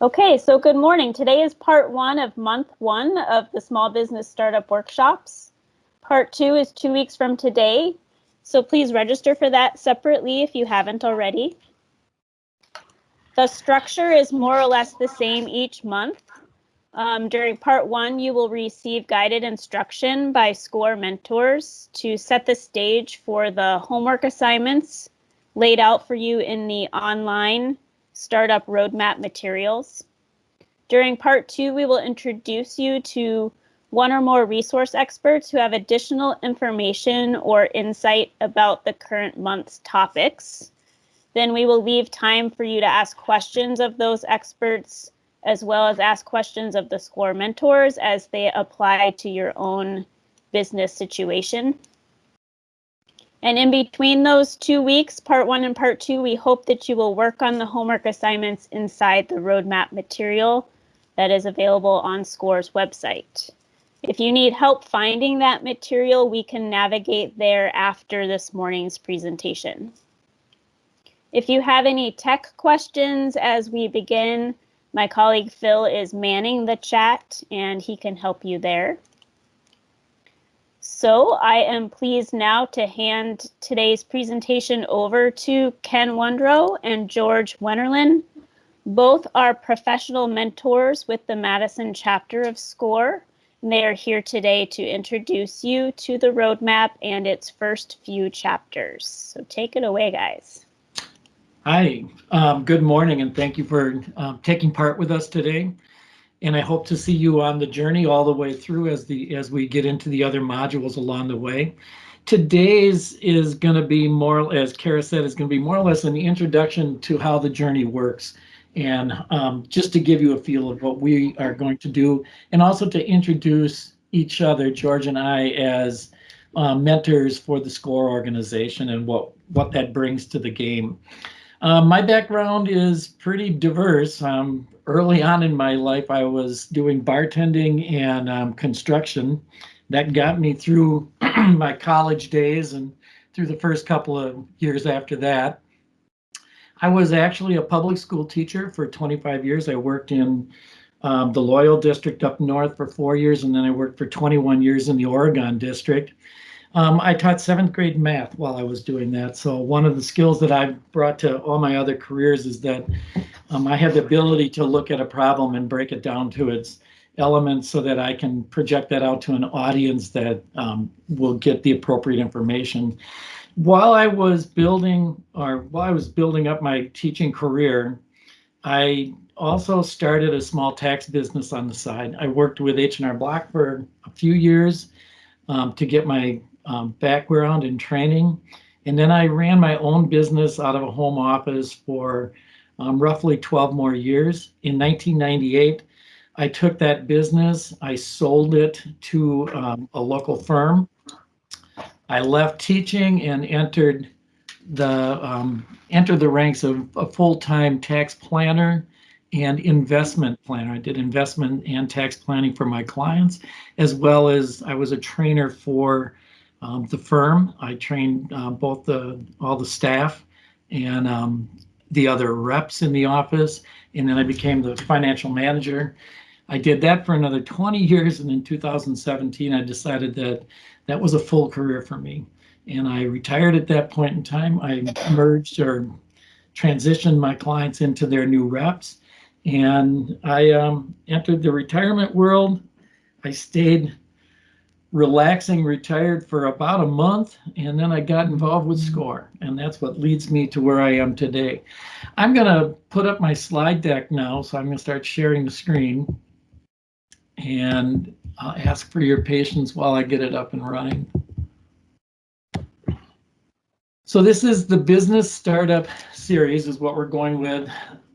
Okay, so good morning. Today is part one of month one of the Small Business Startup Workshops. Part two is 2 weeks from today, so please register for that separately if you haven't already. The structure is more or less the same each month. During part one, you will receive guided instruction by SCORE mentors to set the stage for the homework assignments laid out for you in the online startup roadmap materials. During part two, we will introduce you to one or more resource experts who have additional information or insight about the current month's topics. Then we will leave time for you to ask questions of those experts, as well as ask questions of the SCORE mentors as they apply to your own business situation. And in between those 2 weeks, part one and part two, we hope that you will work on the homework assignments inside the roadmap material that is available on SCORE's website. If you need help finding that material, we can navigate there after this morning's presentation. If you have any tech questions as we begin, my colleague Phil is manning the chat and he can help you there. So I am pleased now to hand today's presentation over to Ken Wundrow and George Wennerlyn. Both are professional mentors with the Madison chapter of SCORE, and they are here today to introduce you to the roadmap and its first few chapters. So take it away, guys. Hi, good morning, and thank you for taking part with us today. And I hope to see you on the journey all the way through as we get into the other modules along the way. Today's is going to be more, as Kara said, is going to be more or less an introduction to how the journey works, and just to give you a feel of what we are going to do, and also to introduce each other, George and I, as mentors for the SCORE organization and what that brings to the game. My background is pretty diverse. Early on in my life, I was doing bartending and construction. That got me through my college days and through the first couple of years after that. I was actually a public school teacher for 25 years. I worked in the Loyal District up north for 4 years, and then I worked for 21 years in the Oregon District. I taught 7th grade math while I was doing that. So one of the skills that I've brought to all my other careers is that I have the ability to look at a problem and break it down to its elements so that I can project that out to an audience that will get the appropriate information. While I was building up my teaching career, I also started a small tax business on the side. I worked with H&R Block for a few years to get my background and training. And then I ran my own business out of a home office for roughly 12 more years. In 1998, I took that business, I sold it to a local firm. I left teaching and entered the ranks of a full-time tax planner and investment planner. I did investment and tax planning for my clients, as well as I was a trainer for the firm. I trained all the staff and the other reps in the office, and then I became the financial manager. I did that for another 20 years, and in 2017, I decided that that was a full career for me. And I retired at that point in time. I merged or transitioned my clients into their new reps, and I entered the retirement world. I stayed relaxing, retired for about a month, and then I got involved with SCORE, and that's what leads me to where I am today. I'm going to put up my slide deck now, so I'm going to start sharing the screen, and I'll ask for your patience while I get it up and running. So this is the Business Startup Series is what we're going with.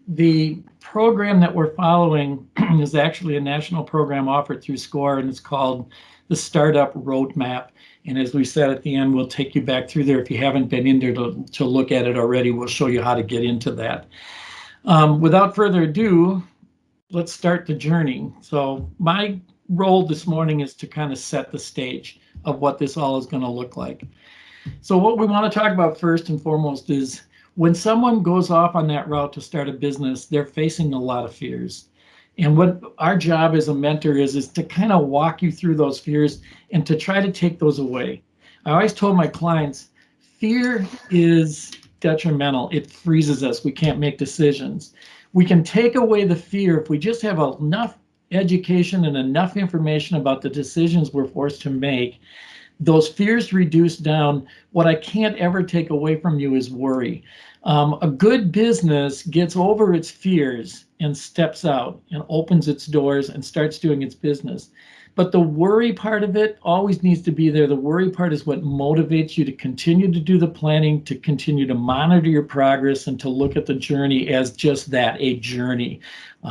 The program that we're following is actually a national program offered through SCORE, and it's called the Startup Roadmap. And as we said at the end, we'll take you back through there. If you haven't been in there to look at it already, we'll show you how to get into that. Without further ado, let's start the journey. So my role this morning is to kind of set the stage of what this all is going to look like. So what we want to talk about first and foremost is When someone goes off on that route to start a business, they're facing a lot of fears. And what our job as a mentor is to kind of walk you through those fears and to try to take those away. I always told my clients, fear is detrimental. It freezes us. We can't make decisions. We can take away the fear if we just have enough education and enough information about the decisions we're forced to make. Those fears reduce down. What I can't ever take away from you is worry. A good business gets over its fears and steps out and opens its doors and starts doing its business. But the worry part of it always needs to be there. The worry part is what motivates you to continue to do the planning, to continue to monitor your progress, and to look at the journey as just that, a journey.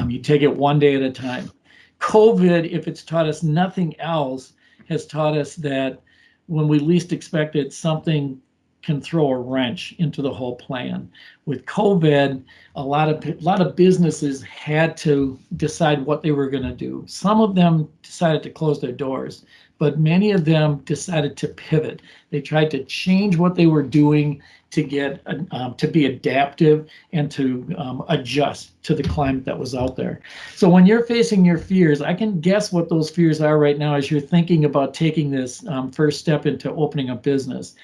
You take it one day at a time. COVID, if it's taught us nothing else, has taught us that when we least expect it, something can throw a wrench into the whole plan. With COVID, a lot of businesses had to decide what they were going to do. Some of them decided to close their doors, but many of them decided to pivot. They tried to change what they were doing to get to be adaptive and to adjust to the climate that was out there. So when you're facing your fears, I can guess what those fears are right now as you're thinking about taking this first step into opening a business.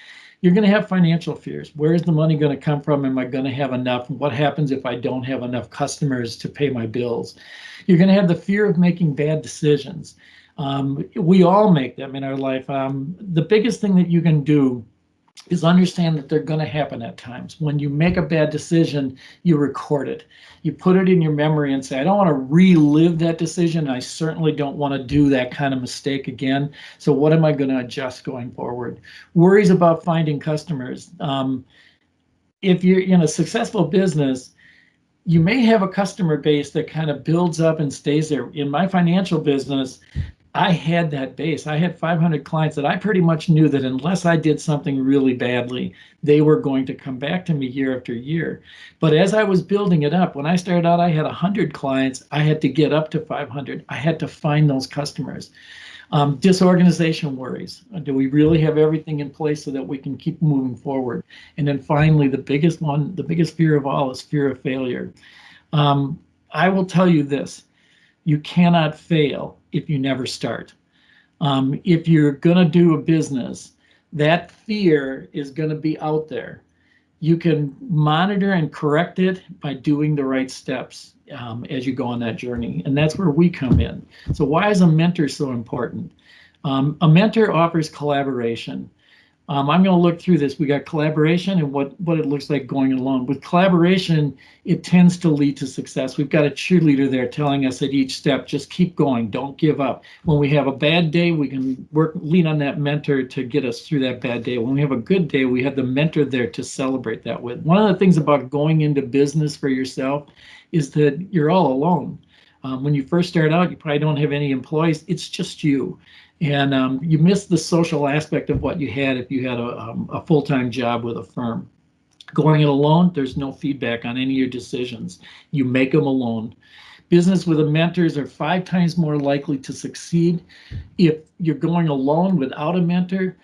You're going to have financial fears. Where is the money going to come from? Am I going to have enough? What happens if I don't have enough customers to pay my bills? You're going to have the fear of making bad decisions. We all make them in our life. The biggest thing that you can do is understand that they're going to happen at times. When you make a bad decision, you record it. You put it in your memory and say, I don't want to relive that decision. I certainly don't want to do that kind of mistake again. So what am I going to adjust going forward? Worries about finding customers. If you're in a successful business, you may have a customer base that kind of builds up and stays there. In my financial business, I had that base. I had 500 clients that I pretty much knew that unless I did something really badly, they were going to come back to me year after year. But as I was building it up, when I started out, I had 100 clients. I had to get up to 500. I had to find those customers. Disorganization worries. Do we really have everything in place so that we can keep moving forward? And then finally, the biggest fear of all is fear of failure. I will tell you this. You cannot fail if you never start. If you're going to do a business, that fear is going to be out there. You can monitor and correct it by doing the right steps as you go on that journey. And that's where we come in. So why is a mentor so important? A mentor offers collaboration. I'm going to look through this. We got collaboration and what it looks like going alone. With collaboration, it tends to lead to success. We've got a cheerleader there telling us at each step, just keep going, don't give up. When we have a bad day, we can lean on that mentor to get us through that bad day. When we have a good day, we have the mentor there to celebrate that with. One of the things about going into business for yourself is that you're all alone. When you first start out, you probably don't have any employees. It's just you. And you miss the social aspect of what you had if you had a full-time job with a firm. Going it alone, there's no feedback on any of your decisions. You make them alone. Business with a mentors are 5 times more likely to succeed. If you're going alone without a mentor,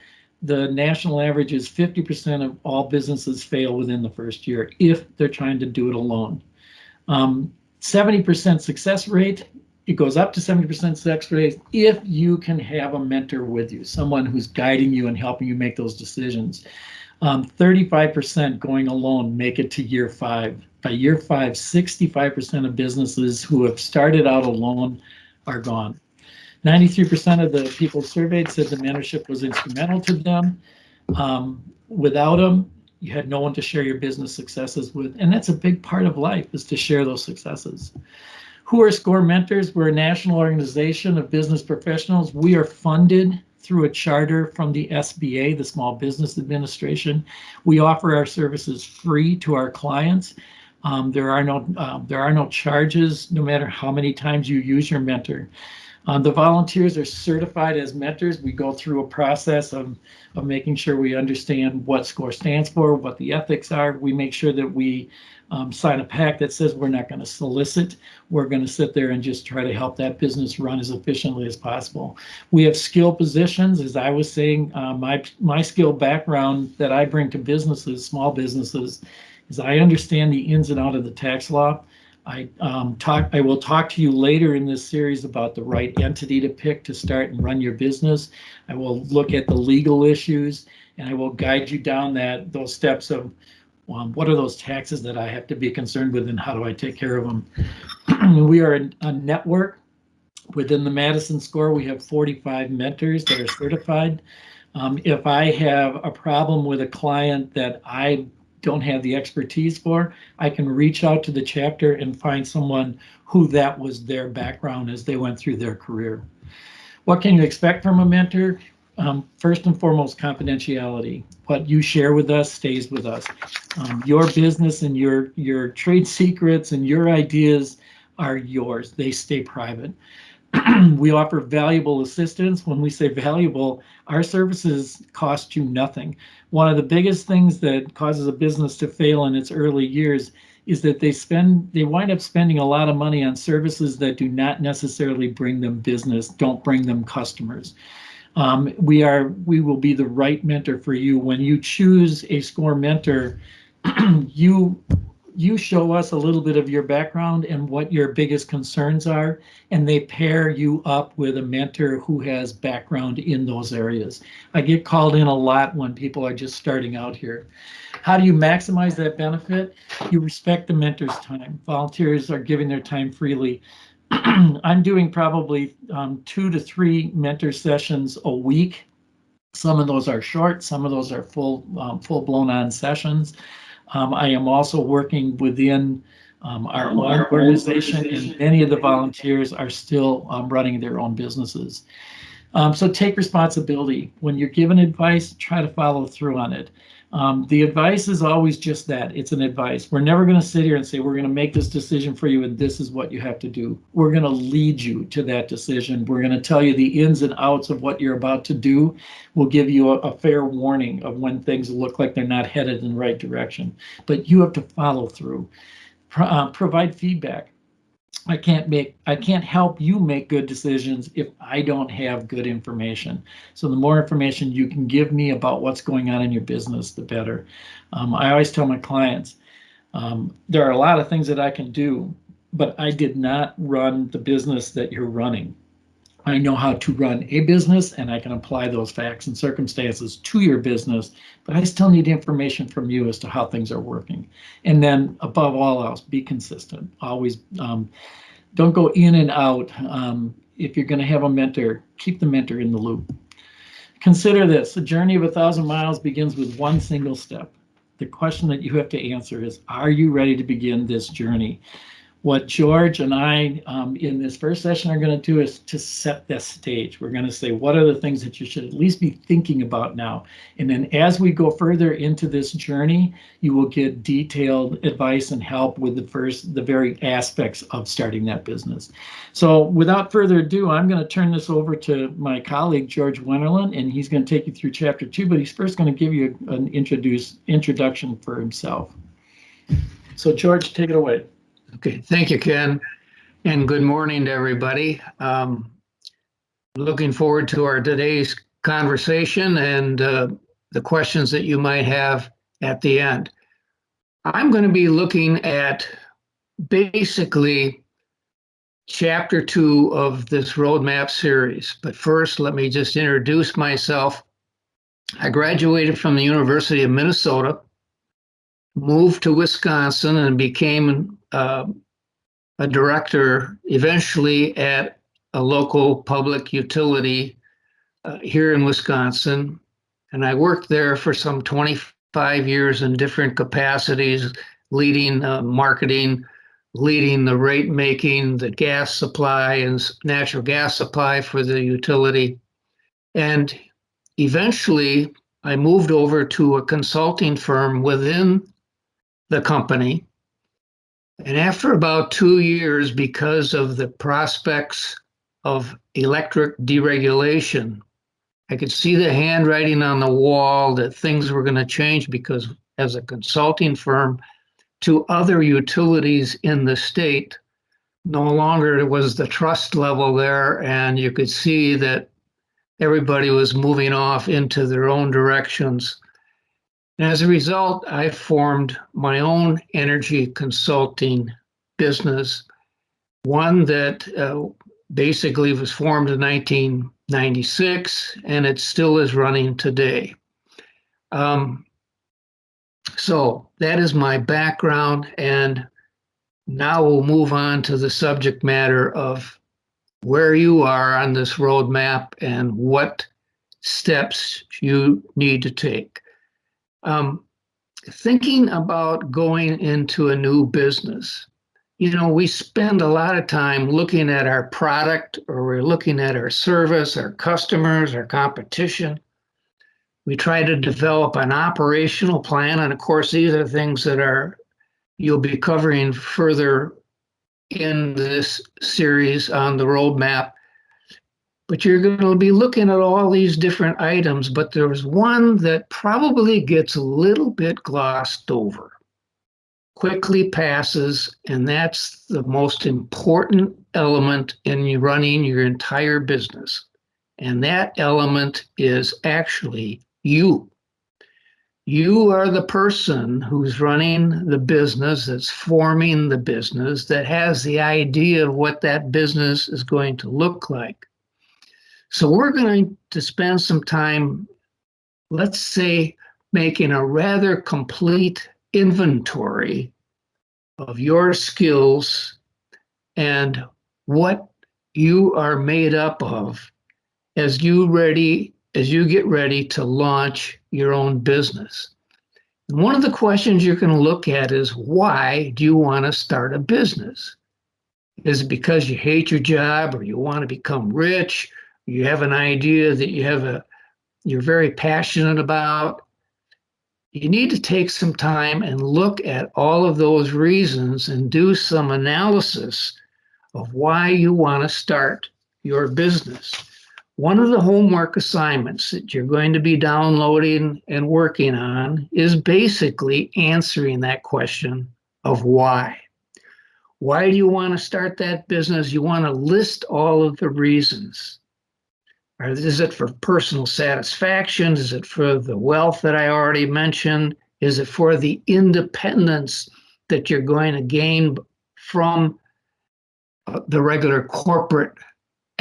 the national average is 50% of all businesses fail within the first year if they're trying to do it alone. 70% success rate. It goes up to 70% success rate if you can have a mentor with you, someone who's guiding you and helping you make those decisions. 35% going alone make it to year 5. By year 5, 65% of businesses who have started out alone are gone. 93% of the people surveyed said the mentorship was instrumental to them. Without them, you had no one to share your business successes with. And that's a big part of life, is to share those successes. Who are SCORE Mentors? We're a national organization of business professionals. We are funded through a charter from the SBA, the Small Business Administration. We offer our services free to our clients. There are no charges, no matter how many times you use your mentor. The volunteers are certified as mentors. We go through a process of making sure we understand what SCORE stands for, what the ethics are. We make sure that we sign a pact that says we're not going to solicit. We're going to sit there and just try to help that business run as efficiently as possible. We have skill positions. As I was saying, my skill background that I bring to businesses, small businesses, is I understand the ins and outs of the tax law. I will talk to you later in this series about the right entity to pick to start and run your business. I will look at the legal issues, and I will guide you down those steps of what are those taxes that I have to be concerned with and how do I take care of them. We are a network. Within the Madison score, we have 45 mentors that are certified. If I have a problem with a client that I don't have the expertise for, I can reach out to the chapter and find someone who that was their background as they went through their career. What can you expect from a mentor? First and foremost, confidentiality. What you share with us stays with us. Your business and your trade secrets and your ideas are yours. They stay private. We offer valuable assistance. When we say valuable, our services cost you nothing. One of the biggest things that causes a business to fail in its early years is that they wind up spending a lot of money on services that do not necessarily bring them business, don't bring them customers. We will be the right mentor for you. When you choose a SCORE mentor, you show us a little bit of your background and what your biggest concerns are, and they pair you up with a mentor who has background in those areas. I get called in a lot when people are just starting out here. How do you maximize that benefit? You respect the mentor's time. Volunteers are giving their time freely. I'm doing probably 2 to 3 mentor sessions a week. Some of those are short, some of those are full-blown on sessions. I am also working within our own organization, and many of the volunteers are still running their own businesses. So take responsibility. When you're given advice, try to follow through on it. The advice is always just that. It's an advice. We're never going to sit here and say, we're going to make this decision for you and this is what you have to do. We're going to lead you to that decision. We're going to tell you the ins and outs of what you're about to do. We'll give you a fair warning of when things look like they're not headed in the right direction. But you have to follow through. Provide feedback. I can't help you make good decisions if I don't have good information. So the more information you can give me about what's going on in your business, the better. I always tell my clients, there are a lot of things that I can do, but I did not run the business that you're running. I know how to run a business and I can apply those facts and circumstances to your business, but I still need information from you as to how things are working. And then above all else, be consistent. Always don't go in and out. If you're going to have a mentor, keep the mentor in the loop. Consider this: a journey of 1,000 miles begins with one single step. The question that you have to answer is, are you ready to begin this journey? What George and I in this first session are going to do is to set this stage. We're going to say, what are the things that you should at least be thinking about now? And then as we go further into this journey, you will get detailed advice and help with the very aspects of starting that business. So without further ado, I'm going to turn this over to my colleague, George Wennerlyn, and he's going to take you through chapter 2, but he's first going to give you an introduction for himself. So George, take it away. Okay, thank you, Ken, and good morning to everybody. Looking forward to our today's conversation and the questions that you might have at the end. I'm going to be looking at basically chapter 2 of this roadmap series. But first, let me just introduce myself. I graduated from the University of Minnesota, moved to Wisconsin, and became a director eventually at a local public utility here in Wisconsin. And I worked there for some 25 years in different capacities, leading marketing, leading the rate making, the gas supply and natural gas supply for the utility. And eventually I moved over to a consulting firm within the company. And after about 2 years, because of the prospects of electric deregulation, I could see the handwriting on the wall that things were going to change, because as a consulting firm to other utilities in the state, no longer was the trust level there, and you could see that everybody was moving off into their own directions. And as a result, I formed my own energy consulting business, one that basically was formed in 1996, and it still is running today. So that is my background, and now we'll move on to the subject matter of where you are on this roadmap and what steps you need to take. Thinking about going into a new business, we spend a lot of time looking at our product, or we're looking at our service, our customers, our competition. We try to develop an operational plan. And of course, these are things that you'll be covering further in this series on the roadmap. But you're going to be looking at all these different items, but there's one that probably gets a little bit glossed over, quickly passes, and that's the most important element in running your entire business. And that element is actually you. You are the person who's running the business, that's forming the business, that has the idea of what that business is going to look like. So we're going to spend some time, let's say, making a rather complete inventory of your skills and what you are made up of as you get ready to launch your own business. And one of the questions you're going to look at is, why do you want to start a business? Is it because you hate your job, or you want to become rich? You have an idea that you're very passionate about? You need to take some time and look at all of those reasons and do some analysis of why you want to start your business. One of the homework assignments that you're going to be downloading and working on is basically answering that question of why. Why do you want to start that business? You want to list all of the reasons. Is it for personal satisfaction? Is it for the wealth that I already mentioned? Is it for the independence that you're going to gain from the regular corporate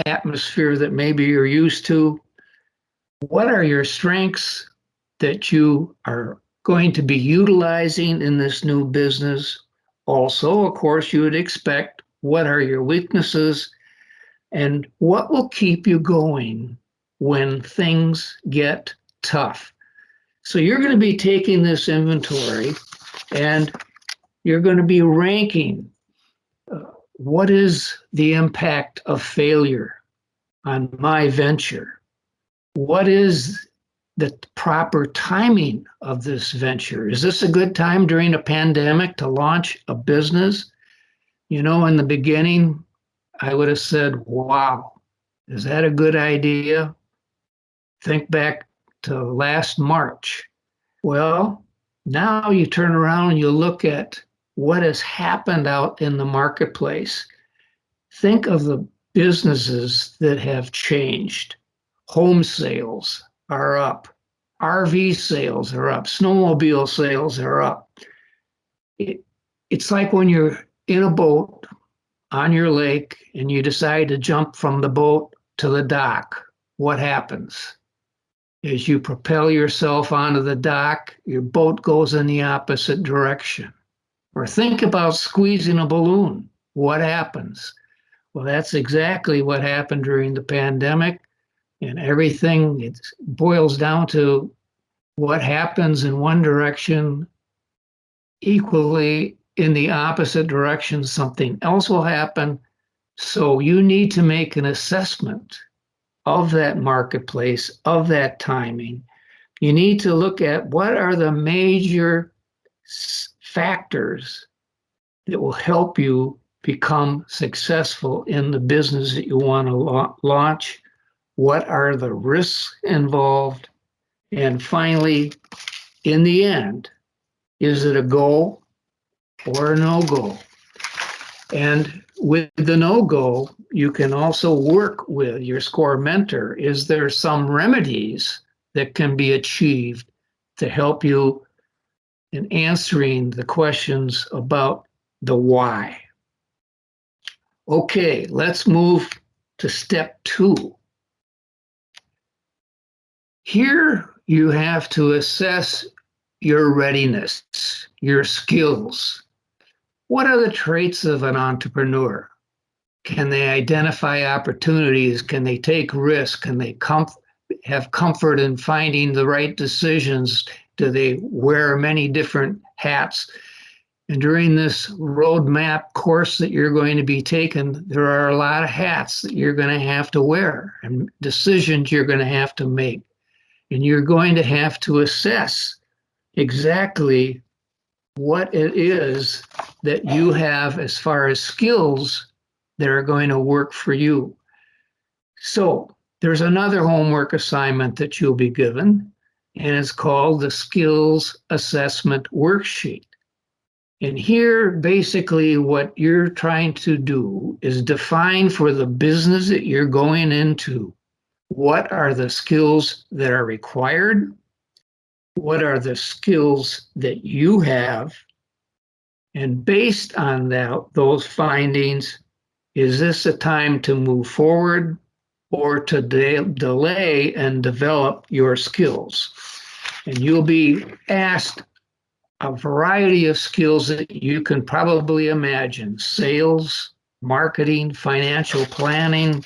atmosphere that maybe you're used to? What are your strengths that you are going to be utilizing in this new business? Also, of course, you would expect, what are your weaknesses? And what will keep you going when things get tough? So you're going to be taking this inventory and you're going to be ranking what is the impact of failure on my venture? What is the proper timing of this venture? Is this a good time during a pandemic to launch a business? In the beginning, I would have said, wow, is that a good idea? Think back to last March. Well, now you turn around and you look at what has happened out in the marketplace. Think of the businesses that have changed. Home sales are up. RV sales are up. Snowmobile sales are up. It's like when you're in a boat on your lake and you decide to jump from the boat to the dock. What happens? As you propel yourself onto the dock, your boat goes in the opposite direction. Or think about squeezing a balloon. What happens? Well, that's exactly what happened during the pandemic. And everything, it boils down to what happens in one direction, equally in the opposite direction, something else will happen. So you need to make an assessment of that marketplace, of that timing. You need to look at what are the major factors that will help you become successful in the business that you want to launch. What are the risks involved? And finally, in the end, is it a go or a no-go? And with the no-go, you can also work with your SCORE mentor. Is there some remedies that can be achieved to help you in answering the questions about the why. Okay, let's move to step 2. Here you have to assess your readiness, your skills. What are the traits of an entrepreneur? Can they identify opportunities? Can they take risks? Can they have comfort in finding the right decisions? Do they wear many different hats? And during this roadmap course that you're going to be taking, there are a lot of hats that you're going to have to wear and decisions you're going to have to make. And you're going to have to assess exactly what it is that you have as far as skills that are going to work for you. So there's another homework assignment that you'll be given, and it's called the Skills Assessment Worksheet. And here, basically, what you're trying to do is define for the business that you're going into, what are the skills that are required? What are the skills that you have? And based on those findings, is this a time to move forward or to delay and develop your skills? And you'll be asked a variety of skills that you can probably imagine: sales, marketing, financial planning,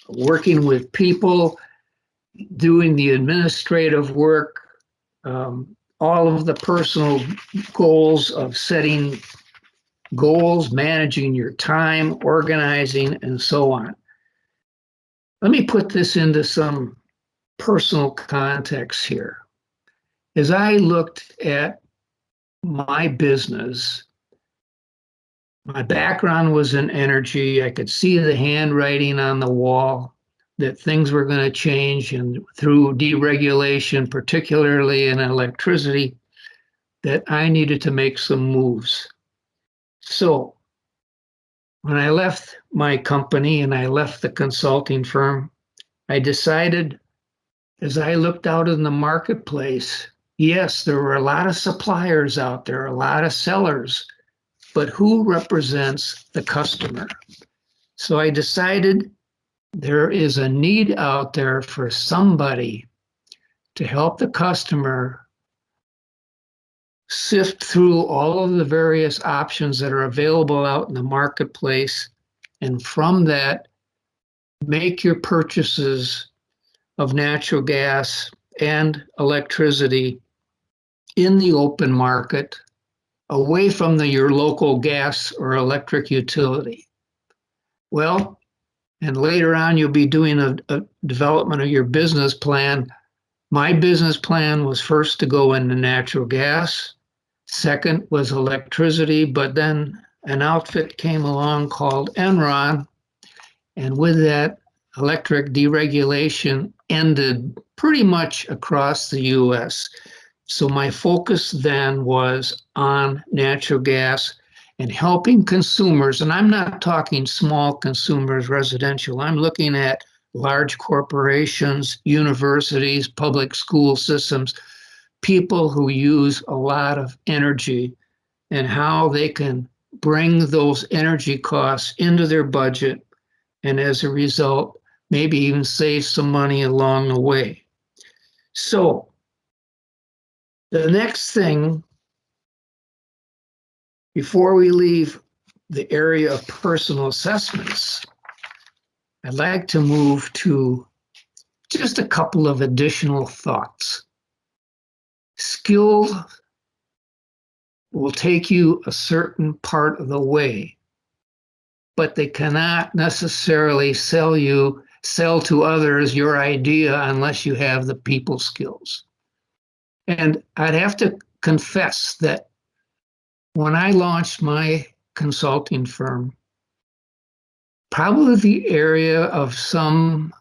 working with people, doing the administrative work, all of the personal goals of setting goals, managing your time, organizing, and so on. Let me put this into some personal context here. As I looked at my business, my background was in energy. I could see the handwriting on the wall that things were going to change, and through deregulation, particularly in electricity, that I needed to make some moves. So when I left my company and I left the consulting firm, I decided, as I looked out in the marketplace, yes, there were a lot of suppliers out there, a lot of sellers, but who represents the customer? So I decided there is a need out there for somebody to help the customer sift through all of the various options that are available out in the marketplace, and from that, make your purchases of natural gas and electricity in the open market, away from your local gas or electric utility. Well, and later on, you'll be doing a development of your business plan. My business plan was first to go into natural gas. Second was electricity, but then an outfit came along called Enron. And with that, electric deregulation ended pretty much across the US. So my focus then was on natural gas and helping consumers. And I'm not talking small consumers, residential. I'm looking at large corporations, universities, public school systems, people who use a lot of energy, and how they can bring those energy costs into their budget, and as a result, maybe even save some money along the way. So the next thing, before we leave the area of personal assessments, I'd like to move to just a couple of additional thoughts. Skill will take you a certain part of the way, but they cannot necessarily sell to others your idea unless you have the people skills. And I'd have to confess that when I launched my consulting firm, probably the area of some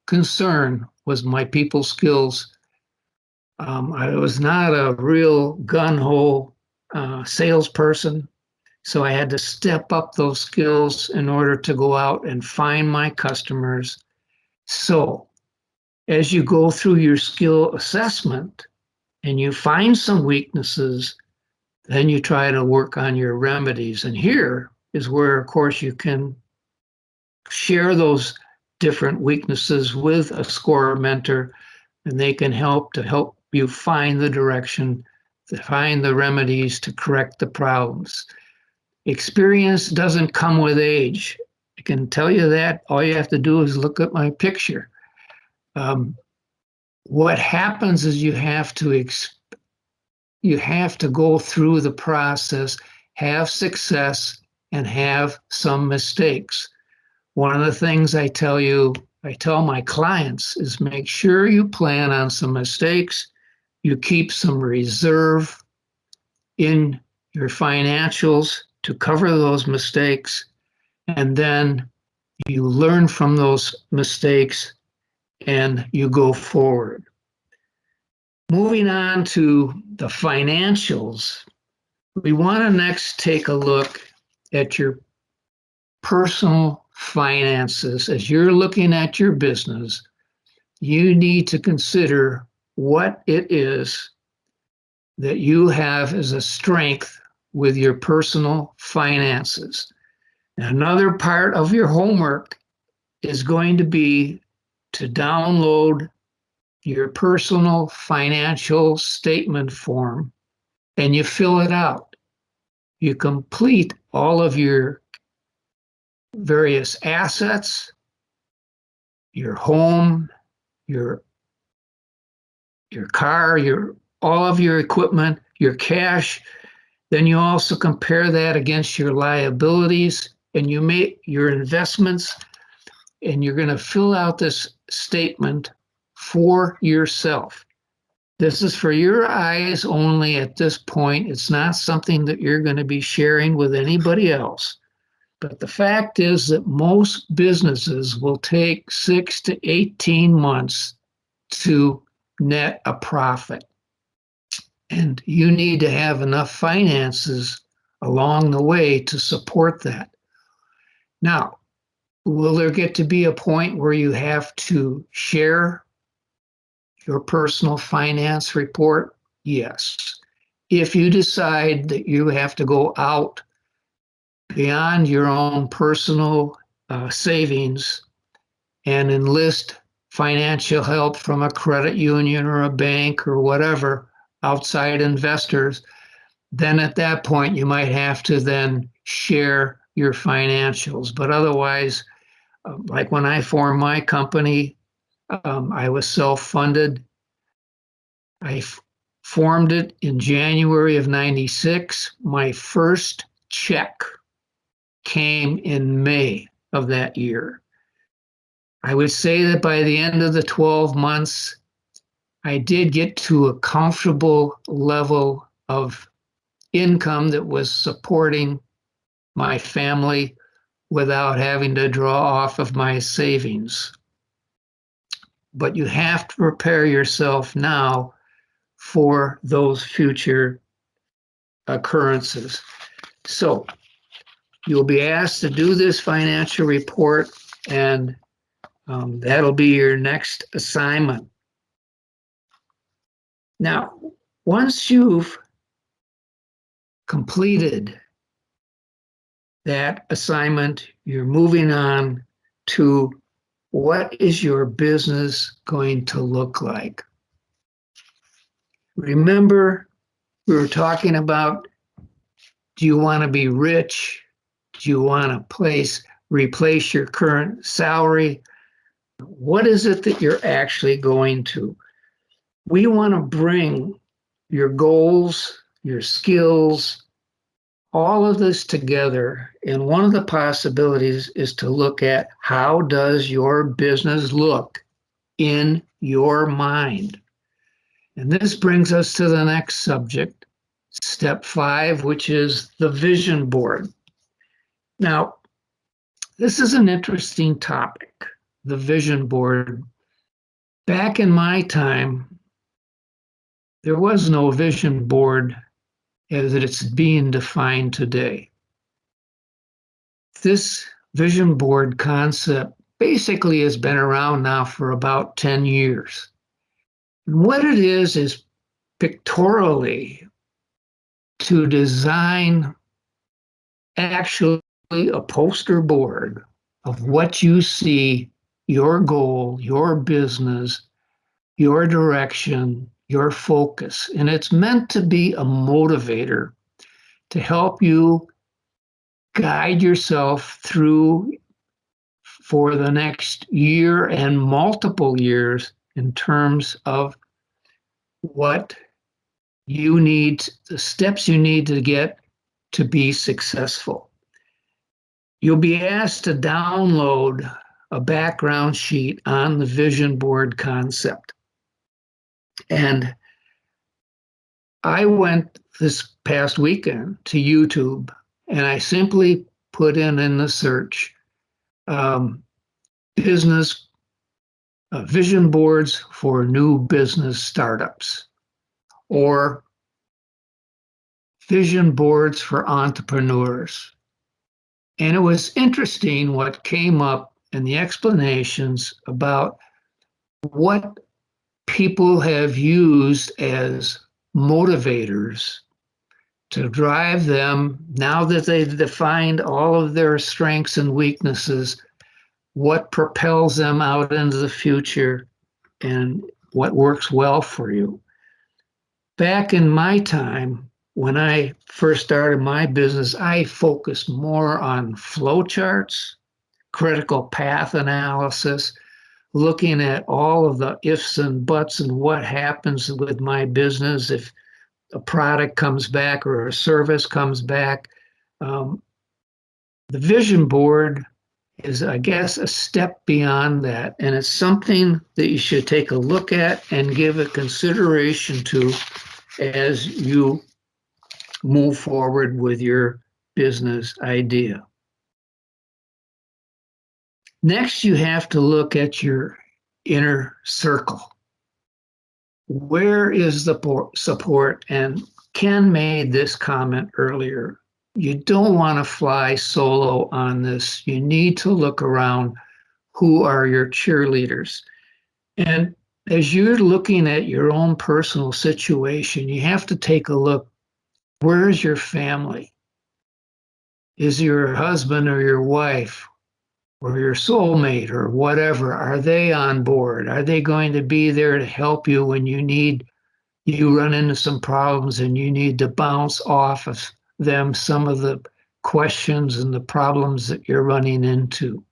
concern was my people skills. I was not a real gung-ho salesperson, so I had to step up those skills in order to go out and find my customers. So as you go through your skill assessment, and you find some weaknesses, then you try to work on your remedies. And here is where, of course, you can share those different weaknesses with a scorer mentor, and they can help you find the direction, to find the remedies to correct the problems. Experience doesn't come with age. I can tell you that. All you have to do is look at my picture. What happens is you have to go through the process, have success, and have some mistakes. One of the things I tell my clients is make sure you plan on some mistakes, you keep some reserve in your financials to cover those mistakes, and then you learn from those mistakes and you go forward. Moving on to the financials, we want to next take a look at your personal finances. As you're looking at your business, you need to consider what it is that you have as a strength with your personal finances. Another part of your homework is going to be to download your personal financial statement form, and you fill it out. You complete all of your various assets, your home, your car, all of your equipment, your cash. Then you also compare that against your liabilities, and you make your investments, and you're going to fill out this statement for yourself. This is for your eyes only at this point. It's not something that you're going to be sharing with anybody else. But the fact is that most businesses will take 6 to 18 months to net a profit. And you need to have enough finances along the way to support that. Now, will there get to be a point where you have to share your personal finance report? Yes. If you decide that you have to go out beyond your own personal savings and enlist financial help from a credit union or a bank or whatever, outside investors, then at that point you might have to then share your financials. But otherwise, like when I formed my company, I was self-funded. I formed it in January of '96. My first check came in May of that year. I would say that by the end of the 12 months, I did get to a comfortable level of income that was supporting my family without having to draw off of my savings. But you have to prepare yourself now for those future occurrences. So you'll be asked to do this financial report, and that'll be your next assignment. Now, once you've completed that assignment, you're moving on to what is your business going to look like? Remember, we were talking about, do you want to be rich? Do you want to replace your current salary? What is it that you're actually going to? We want to bring your goals, your skills, all of this together. And one of the possibilities is to look at, how does your business look in your mind? And this brings us to the next subject, step 5, which is the vision board. Now, this is an interesting topic, the vision board. Back in my time, there was no vision board as it's being defined today. This vision board concept basically has been around now for about 10 years. And what it is pictorially to design actually a poster board of what you see, your goal, your business, your direction, your focus. And it's meant to be a motivator to help you guide yourself through for the next year and multiple years in terms of what you need, the steps you need to get to be successful. You'll be asked to download a background sheet on the vision board concept. And I went this past weekend to YouTube and I simply put in the search business vision boards for new business startups or vision boards for entrepreneurs. And it was interesting what came up in the explanations about what people have used as motivators to drive them now that they've defined all of their strengths and weaknesses, what propels them out into the future and what works well for you. Back in my time, when I first started my business, I focused more on flowcharts, critical path analysis, looking at all of the ifs and buts and what happens with my business if a product comes back or a service comes back. The vision board is, I guess, a step beyond that. And it's something that you should take a look at and give a consideration to as you move forward with your business idea. Next, you have to look at your inner circle. Where is the support? And Ken made this comment earlier. You don't want to fly solo on this. You need to look around. Who are your cheerleaders? And as you're looking at your own personal situation, you have to take a look. Where's your family? Is your husband or your wife or your soulmate or whatever, are they on board? Are they going to be there to help you when you run into some problems and you need to bounce off of them some of the questions and the problems that you're running into?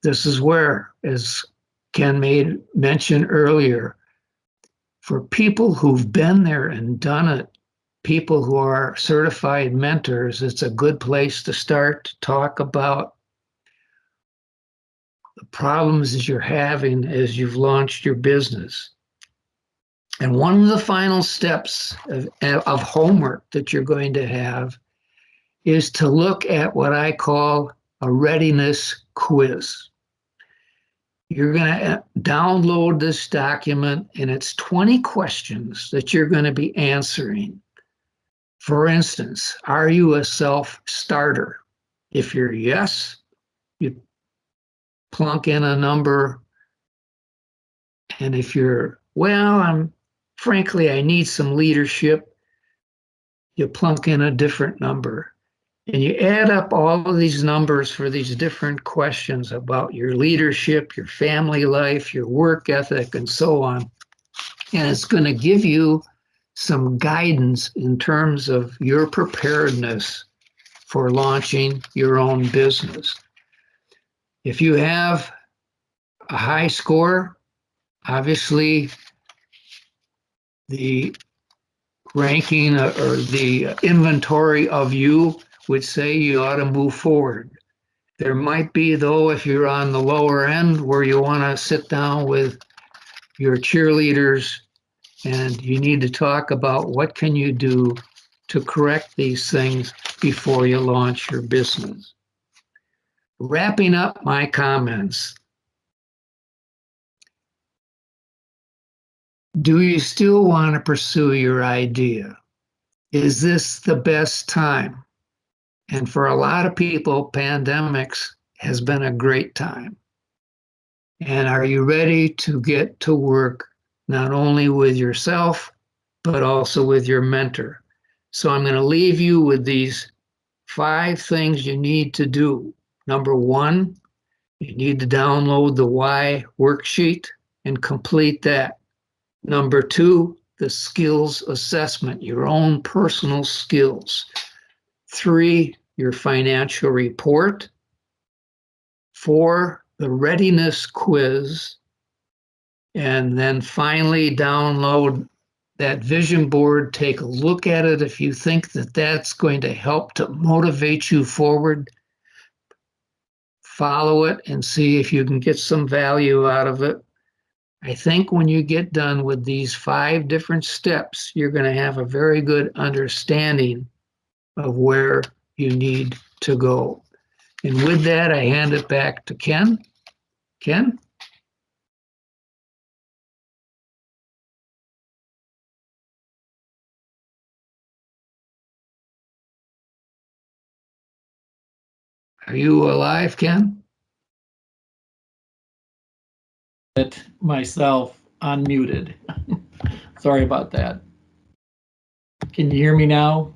This is where, as Ken mentioned earlier, for people who've been there and done it, people who are certified mentors, it's a good place to start to talk about the problems that you're having as you've launched your business. And one of the final steps of homework that you're going to have is to look at what I call a readiness quiz. You're going to download this document, and it's 20 questions that you're going to be answering. For instance, are you a self-starter? If you're yes, you plunk in a number. And if you're, well, frankly, I need some leadership, you plunk in a different number. And you add up all of these numbers for these different questions about your leadership, your family life, your work ethic, and so on. And it's going to give you some guidance in terms of your preparedness for launching your own business. If you have a high score, obviously the ranking or the inventory of you would say you ought to move forward. There might be, though, if you're on the lower end where you want to sit down with your cheerleaders and you need to talk about what can you do to correct these things before you launch your business. Wrapping up my comments, do you still want to pursue your idea? Is this the best time? And for a lot of people, pandemics has been a great time. And are you ready to get to work not only with yourself, but also with your mentor. So I'm going to leave you with these 5 things you need to do. Number 1, you need to download the why worksheet and complete that. Number 2, the skills assessment, your own personal skills. 3, your financial report. 4, the readiness quiz. And then finally download that vision board, take a look at it. If you think that that's going to help to motivate you forward, follow it and see if you can get some value out of it. I think when you get done with these 5 different steps, you're going to have a very good understanding of where you need to go. And with that, I hand it back to Ken. Ken? Are you alive, Ken? It myself unmuted. Sorry about that. Can you hear me now?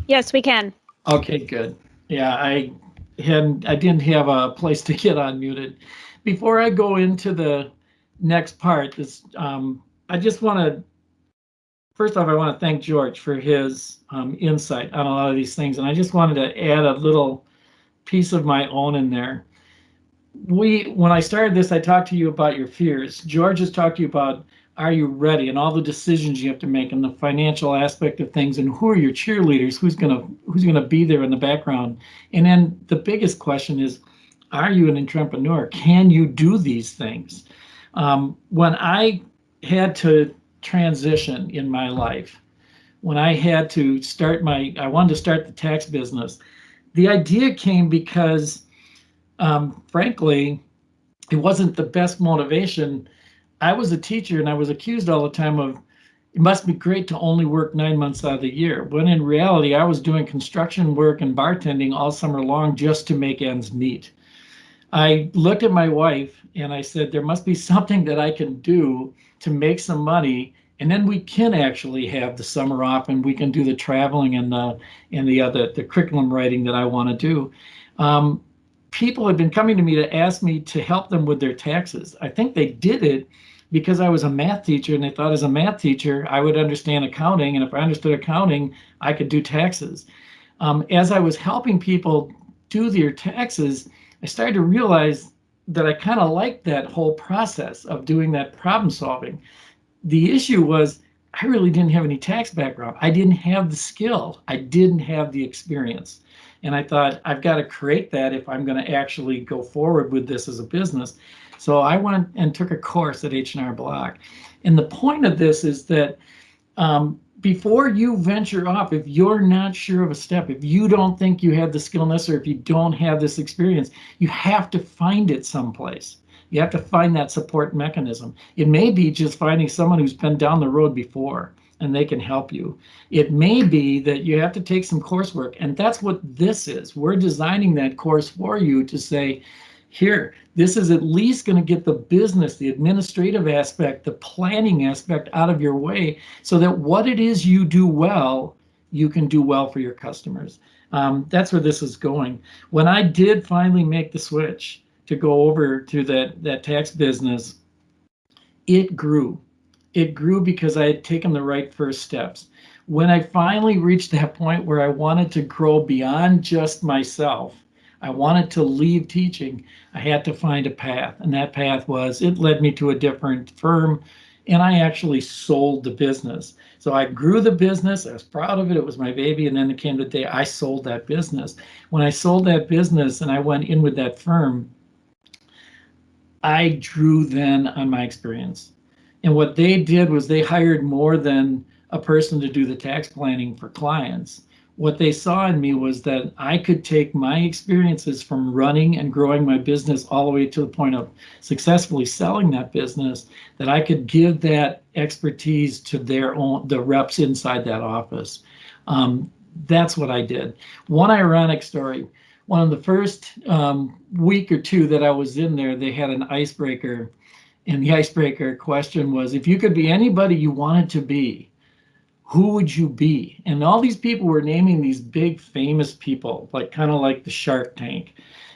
Yes, we can. Okay, good. Yeah, I didn't have a place to get unmuted. Before I go into the next part, I just want to first off, I want to thank George for his insight on a lot of these things, and I just wanted to add a little piece of my own in there. When I started this, I talked to you about your fears. George has talked to you about, are you ready, and all the decisions you have to make, and the financial aspect of things, and who are your cheerleaders, who's gonna be there in the background. And then the biggest question is, are you an entrepreneur? Can you do these things? When I had to transition in my life, when I had to I wanted to start the tax business, the idea came because frankly, it wasn't the best motivation. I was a teacher and I was accused all the time of, it must be great to only work 9 months out of the year. When in reality, I was doing construction work and bartending all summer long just to make ends meet. I looked at my wife and I said, there must be something that I can do to make some money. And then we can actually have the summer off and we can do the traveling and the curriculum writing that I want to do. People had been coming to me to ask me to help them with their taxes. I think they did it because I was a math teacher and they thought as a math teacher, I would understand accounting. And if I understood accounting, I could do taxes. As I was helping people do their taxes, I started to realize that I kind of liked that whole process of doing that problem solving. The issue was I really didn't have any tax background. I didn't have the skill. I didn't have the experience. And I thought, I've got to create that if I'm going to actually go forward with this as a business. So I went and took a course at H&R Block. And the point of this is that before you venture off, if you're not sure of a step, if you don't think you have the skill necessary, if you don't have this experience, you have to find it someplace. You have to find that support mechanism. It may be just finding someone who's been down the road before and they can help you. It may be that you have to take some coursework, and that's what this is. We're designing that course for you to say, here, this is at least going to get the business, the administrative aspect, the planning aspect out of your way so that what it is you do well, you can do well for your customers. That's where this is going. When I did finally make the switch to go over to that tax business, it grew. It grew because I had taken the right first steps. When I finally reached that point where I wanted to grow beyond just myself, I wanted to leave teaching, I had to find a path. And that path was, it led me to a different firm, and I actually sold the business. So I grew the business, I was proud of it, it was my baby, and then it came the day I sold that business. When I sold that business and I went in with that firm, I drew then on my experience. And what they did was they hired more than a person to do the tax planning for clients. What they saw in me was that I could take my experiences from running and growing my business all the way to the point of successfully selling that business, that I could give that expertise to the reps inside that office. That's what I did. One ironic story. One of the first week or two that I was in there, they had an icebreaker. And the icebreaker question was, if you could be anybody you wanted to be, who would you be? And all these people were naming these big famous people, like kind of like the Shark Tank.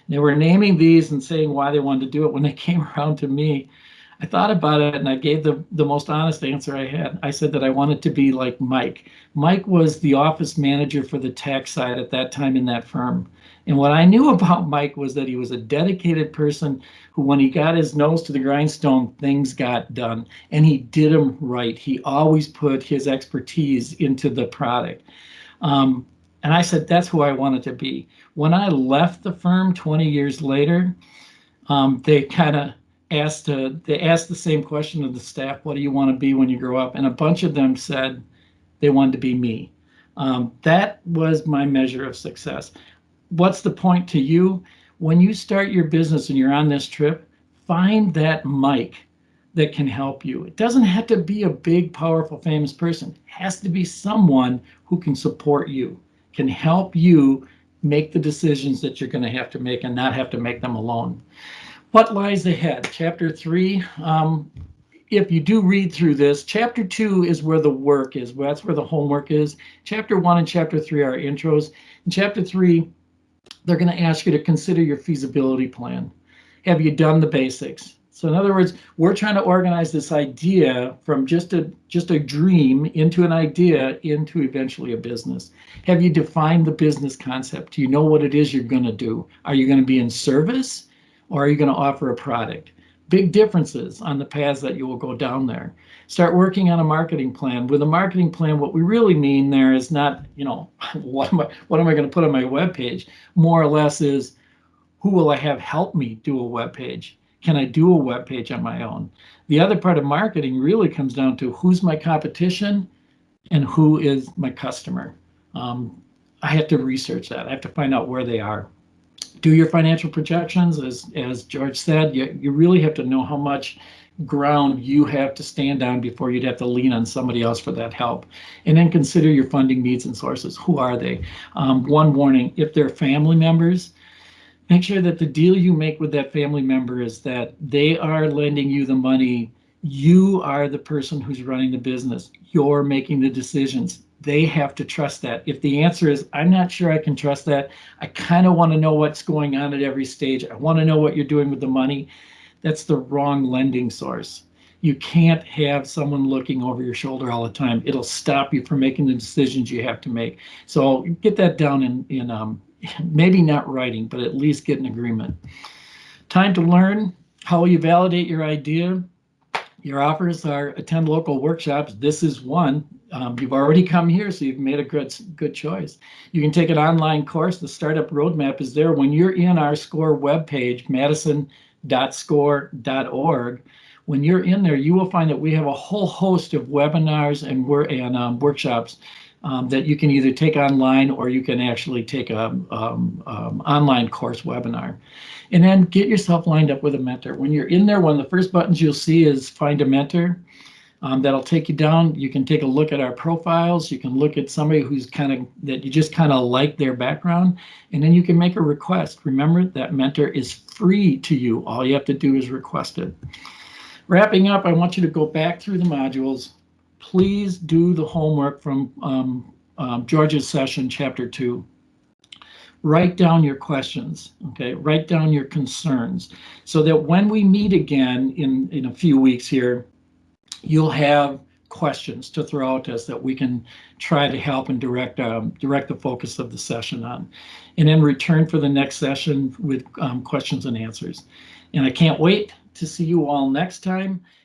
They were naming these and saying why they wanted to do it. When they came around to me, I thought about it and I gave the most honest answer I had. I said that I wanted to be like Mike. Mike was the office manager for the tax side at that time in that firm. And what I knew about Mike was that he was a dedicated person who, when he got his nose to the grindstone, things got done. And he did them right. He always put his expertise into the product. And I said, that's who I wanted to be. When I left the firm 20 years later, they kind of asked the same question of the staff, what do you want to be when you grow up? And a bunch of them said they wanted to be me. That was my measure of success. What's the point to you? When you start your business and you're on this trip, find that Mike that can help you. It doesn't have to be a big, powerful, famous person. It has to be someone who can support you, can help you make the decisions that you're going to have to make and not have to make them alone. What lies ahead? Chapter 3. If you do read through this, chapter 2 is where the work is. That's where the homework is. Chapter 1 and chapter 3 are intros. In chapter 3, they're going to ask you to consider your feasibility plan. Have you done the basics? So in other words, we're trying to organize this idea from just a dream into an idea into eventually a business. Have you defined the business concept? Do you know what it is you're going to do? Are you going to be in service or are you going to offer a product? Big differences on the paths that you will go down there. Start working on a marketing plan. With a marketing plan, what we really mean there is not, what am I going to put on my webpage? More or less is, who will I have help me do a webpage? Can I do a webpage on my own? The other part of marketing really comes down to who's my competition and who is my customer. I have to research that. I have to find out where they are. Do your financial projections, as George said. You really have to know how much ground you have to stand on before you'd have to lean on somebody else for that help. And then consider your funding needs and sources. Who are they? One warning, if they're family members, make sure that the deal you make with that family member is that they are lending you the money. You are the person who's running the business. You're making the decisions. They have to trust that. If the answer is, I'm not sure I can trust that, I kind of want to know what's going on at every stage, I want to know what you're doing with the money, that's the wrong lending source. You can't have someone looking over your shoulder all the time. It'll stop you from making the decisions you have to make. So get that down in maybe not writing, but at least get an agreement. Time to learn. How will you validate your idea? Your offers are attend local workshops. This is one. You've already come here, so you've made a good choice. You can take an online course. The Startup Roadmap is there. When you're in our SCORE webpage, madison.score.org, when you're in there, you will find that we have a whole host of webinars and workshops that you can either take online or you can actually take a online course webinar. And then get yourself lined up with a mentor. When you're in there, one of the first buttons you'll see is find a mentor. That'll take you down. You can take a look at our profiles. You can look at somebody who's that you just kind of like their background, and then you can make a request. Remember, that mentor is free to you. All you have to do is request it. Wrapping up, I want you to go back through the modules. Please do the homework from George's session, chapter 2. Write down your questions, okay? Write down your concerns so that when we meet again in a few weeks here, you'll have questions to throw out to us that we can try to help and direct the focus of the session on. And then return for the next session with questions and answers. And I can't wait to see you all next time.